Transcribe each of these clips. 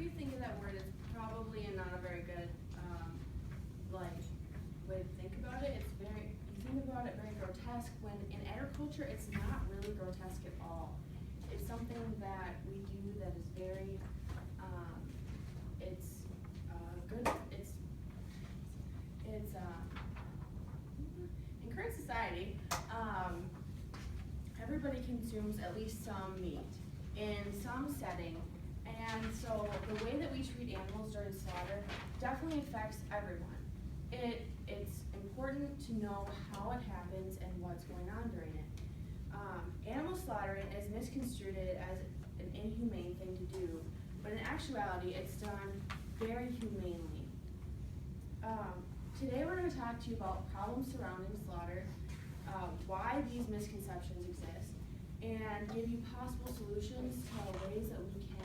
you think of that word, it's probably not a very good way to think about it. It's very, you think about it very grotesque, when in agriculture it's not really grotesque at all. It's something that we do that is very, it's good, it's in current society, everybody consumes at least some meat in some setting. And so the way that we treat animals during slaughter definitely affects everyone. It's important to know how it happens and what's going on during it. Animal slaughtering is misconstrued as an inhumane thing to do, but in actuality, it's done very humanely. Today we're going to talk to you about problems surrounding slaughter, why these misconceptions exist, and give you possible solutions to ways that we can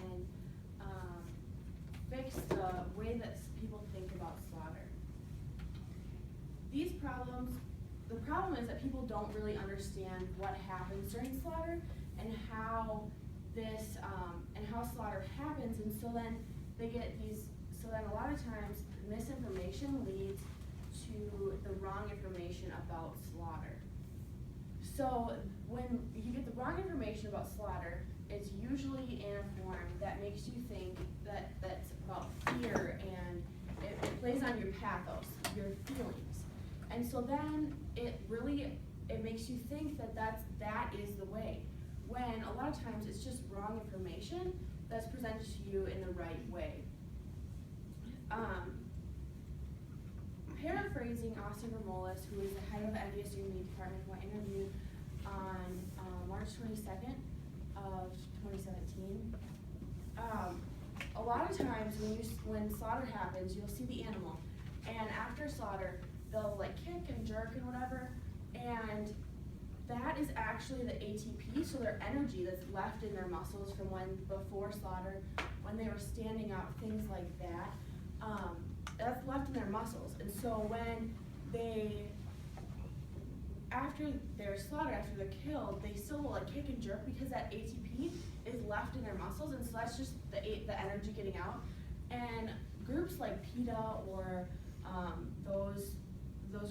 fix the way that people think about slaughter. These problems, the problem is that people don't really understand what happens during slaughter and how this and how slaughter happens, and so then they get these. So then a lot of times misinformation leads to the wrong information about slaughter. So when you get the wrong information about slaughter, it's usually in a form that makes you think that that's about fear, and it plays on your pathos, your feelings. And so then it makes you think that is the way, when a lot of times it's just wrong information that's presented to you in the right way. Paraphrasing Austin Vermolis, who is the head of the NDSU Meat Department, who I interviewed on March 22nd of 2017. A lot of times when slaughter happens, you'll see the animal, and after slaughter, they'll like kick and jerk and whatever, and that is actually the ATP, so their energy that's left in their muscles from when before slaughter, when they were standing up, things like that. That's left in their muscles, and so when after they're slaughtered, after they're killed, they still will like kick and jerk because that ATP is left in their muscles, and so that's just the energy getting out. And groups like PETA or those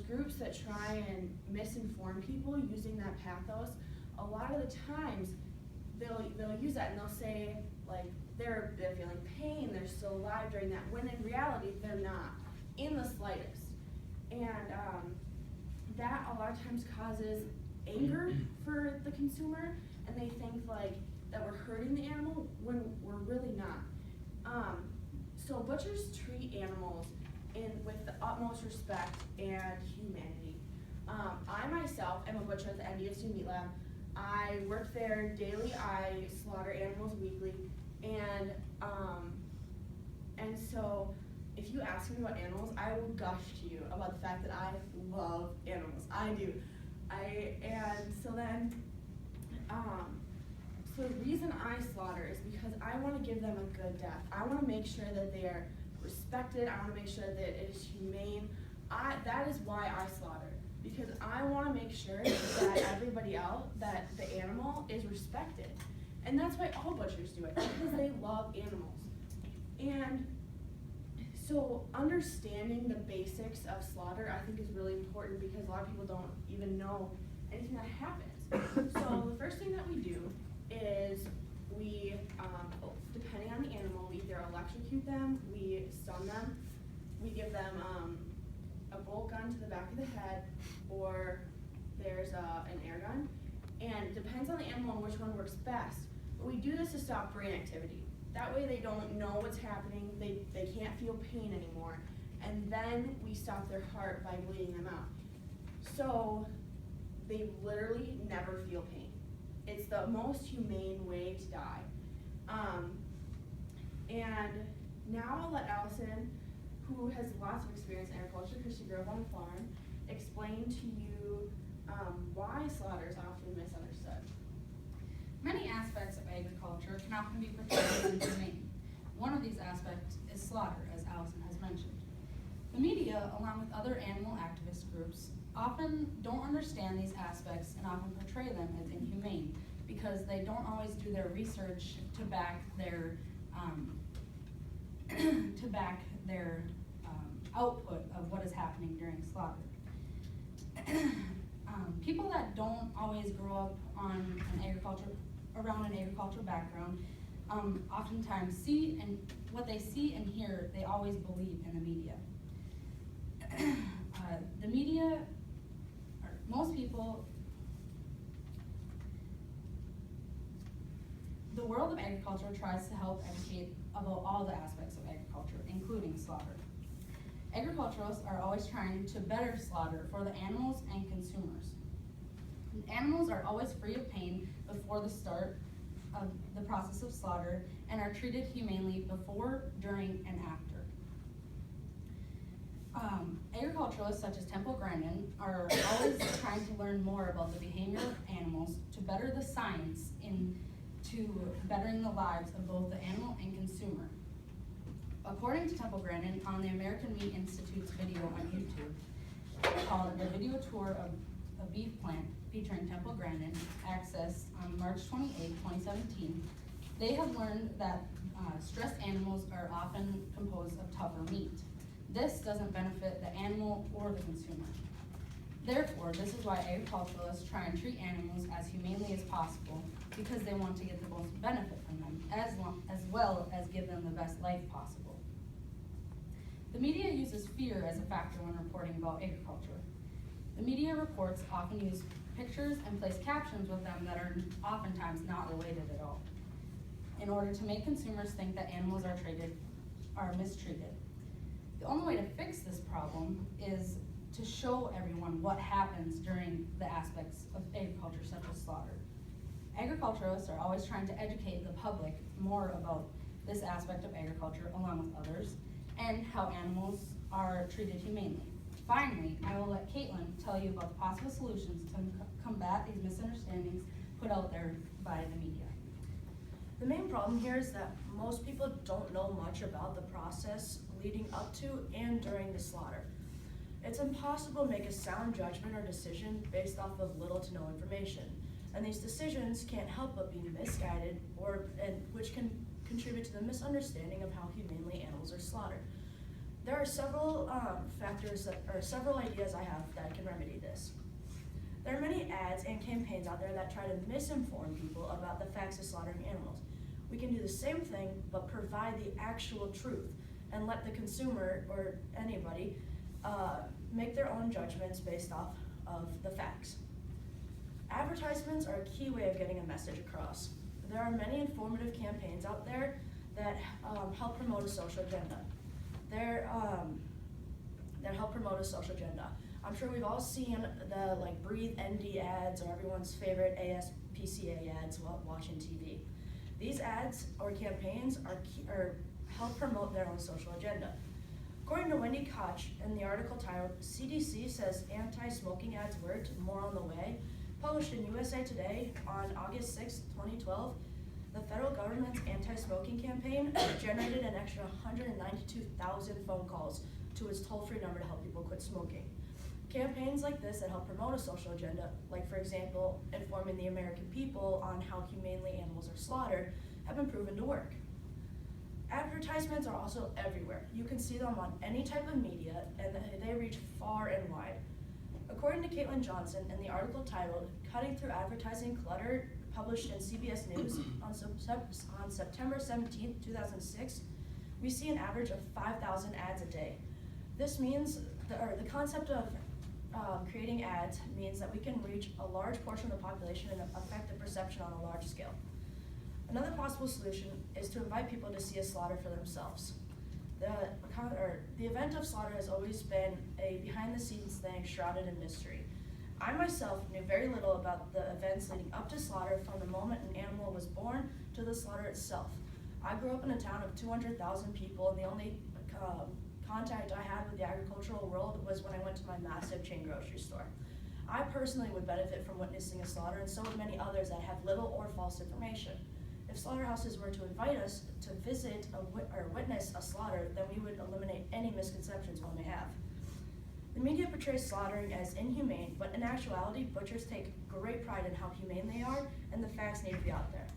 groups that try and misinform people using that pathos, a lot of the times they'll use that and they'll say like they're feeling pain, they're still alive during that, when in reality they're not in the slightest. And that a lot of times causes anger for the consumer, and they think like that we're hurting the animal when we're really not. So butchers treat animals with the utmost respect and humanity. I myself am a butcher at the NDSU Meat Lab. I work there daily. I slaughter animals weekly, and so if you ask me about animals, I will gush to you about the fact that I love animals. I do. So the reason I slaughter is because I want to give them a good death. I want to make sure that they are respected. I want to make sure that it is humane. That is why I slaughter, because I want to make sure that everybody else, that the animal is respected. And that's why all butchers do it, because they love animals. And so understanding the basics of slaughter, I think, is really important, because a lot of people don't even know anything that happens. So the first thing that we do is we, depending on the animal, we either electrocute them, we stun them, we give them a bolt gun to the back of the head, or there's an air gun. And it depends on the animal and which one works best. But we do this to stop brain activity. That way they don't know what's happening, they can't feel pain anymore. And then we stop their heart by bleeding them out. So they literally never feel pain. It's the most humane way to die. And now I'll let Allison, who has lots of experience in agriculture because she grew up on a farm, explain to you why slaughter is often misunderstood. Many aspects of agriculture can often be portrayed as inhumane. One of these aspects is slaughter, as Allison has mentioned. The media, along with other animal activist groups, often don't understand these aspects and often portray them as inhumane because they don't always do their research to back their to back their output of what is happening during slaughter. People that don't always grow up around an agricultural background oftentimes see, and what they see and hear, they always believe in the media. The media, or most people, the world of agriculture tries to help educate about all the aspects of agriculture, including slaughter. Agriculturalists are always trying to better slaughter for the animals and consumers. Animals are always free of pain before the start of the process of slaughter and are treated humanely before, during, and after. Agriculturalists such as Temple Grandin are always trying to learn more about the behavior of animals to better the science into bettering the lives of both the animal and consumer. According to Temple Grandin, on the American Meat Institute's video on YouTube, called The Video Tour of a Beef Plant, featuring Temple Grandin, accessed on March 28, 2017, they have learned that stressed animals are often composed of tougher meat. This doesn't benefit the animal or the consumer. Therefore, this is why agriculturalists try and treat animals as humanely as possible, because they want to get the most benefit from them, as well as give them the best life possible. The media uses fear as a factor when reporting about agriculture. The media reports often use pictures and place captions with them that are oftentimes not related at all, in order to make consumers think that animals are mistreated. The only way to fix this problem is to show everyone what happens during the aspects of agriculture, such as slaughter. Agriculturalists are always trying to educate the public more about this aspect of agriculture, along with others, and how animals are treated humanely. Finally, I will let Caitlin tell you about the possible solutions to combat these misunderstandings put out there by the media. The main problem here is that most people don't know much about the process leading up to and during the slaughter. It's impossible to make a sound judgment or decision based off of little to no information, and these decisions can't help but be misguided, which can contribute to the misunderstanding of how humanely animals are slaughtered. There are several several ideas I have that can remedy this. There are many ads and campaigns out there that try to misinform people about the facts of slaughtering animals. We can do the same thing, but provide the actual truth and let the consumer or anybody make their own judgments based off of the facts. Advertisements are a key way of getting a message across. There are many informative campaigns out there that help promote a social agenda. That help promote a social agenda. I'm sure we've all seen the Breathe ND ads or everyone's favorite ASPCA ads while watching TV. These ads or campaigns are help promote their own social agenda. According to Wendy Koch in the article titled "CDC Says Anti-Smoking Ads Worked, More on the Way," published in USA Today on August 6, 2012, the federal government's anti-smoking campaign generated an extra 192,000 phone calls to its toll-free number to help people quit smoking. Campaigns like this that help promote a social agenda, like for example, informing the American people on how humanely animals are slaughtered, have been proven to work. Advertisements are also everywhere. You can see them on any type of media, and they reach far and wide. According to Caitlin Johnson in the article titled "Cutting Through Advertising Clutter," published in CBS News on September 17, 2006, we see an average of 5,000 ads a day. This means, the concept of creating ads means that we can reach a large portion of the population and affect the perception on a large scale. Another possible solution is to invite people to see a slaughter for themselves. The event of slaughter has always been a behind-the-scenes thing shrouded in mystery. I myself knew very little about the events leading up to slaughter from the moment an animal was born to the slaughter itself. I grew up in a town of 200,000 people, and the only contact I had with the agricultural world was when I went to my massive chain grocery store. I personally would benefit from witnessing a slaughter, and so would many others that have little or false information. If slaughterhouses were to invite us to visit or witness a slaughter, then we would eliminate any misconceptions one may have. The media portrays slaughtering as inhumane, but in actuality, butchers take great pride in how humane they are, and the facts need to be out there.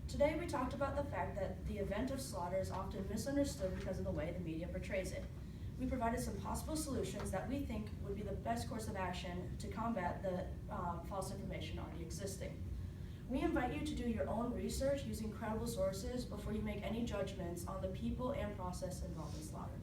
Today we talked about the fact that the event of slaughter is often misunderstood because of the way the media portrays it. We provided some possible solutions that we think would be the best course of action to combat the false information already existing. We invite you to do your own research using credible sources before you make any judgments on the people and process involved in slaughter.